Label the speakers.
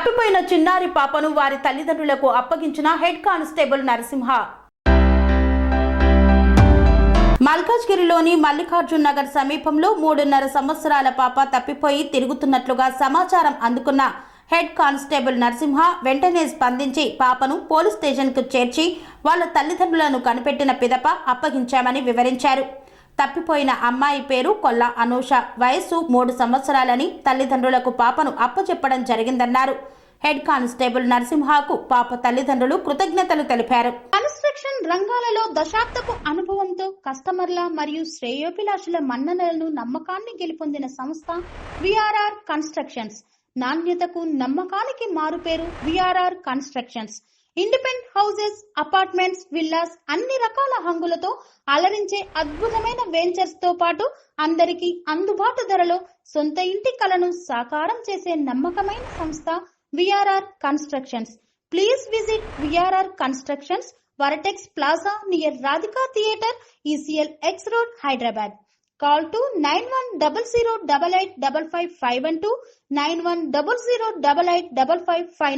Speaker 1: తప్పిపోయిన చిన్నారి పాపను వారి తల్లిదండ్రులకు అప్పగించిన హెడ్ కానిస్టేబుల్ నరసింహ. మల్కాజ్గిరిలోని మల్లికార్జున్ నగర్ సమీపంలో 3.5 సంవత్సరాల పాప తప్పిపోయి తిరుగుతున్నట్లుగా సమాచారం అందుకున్న హెడ్ కానిస్టేబుల్ నరసింహ వెంటనే స్పందించి పాపను పోలీస్ స్టేషన్కు చేర్చి వాళ్ళ తల్లిదండ్రులను కనిపెట్టిన పిదప అప్పగించామని వివరించారు. తప్పిపోయిన అమ్మాయి పేరు కొల్ల అనూష, వయస్సు 3 సంవత్సరాలని తల్లిదండ్రులకు పాపను అప్పచెప్పడం జరిగిందన్నారు. హెడ్ కానిస్టేబుల్ నరసింహకు పాప తల్లిదండ్రులు కృతజ్ఞతలు తెలిపారు.
Speaker 2: కన్స్ట్రక్షన్ రంగాలలో దశాబ్దపు అనుభవంతో కస్టమర్ల మరియు శ్రేయోభిలాషుల మన్ననలను నమ్మకాన్ని గెలుపొందిన సంస్థ విఆర్ఆర్ కన్స్ట్రక్షన్స్. నాణ్యతకు నమ్మకానికి మారుపేరు VRR constructions. Independent houses, apartments, villas అన్ని రకాల హంగులతో అలరించే అద్భుతమైన వెంచర్స్ తో పాటు అందరికీ అందుబాటు ధరలో సొంత ఇంటి కలను సాకారం చేసే నమ్మకమైన సంస్థ VRR constructions. Please visit VRR Constructions, Varatex Plaza near Radhika Theatre, ECL X Road, Hyderabad. Call to 9100885551 9100885559.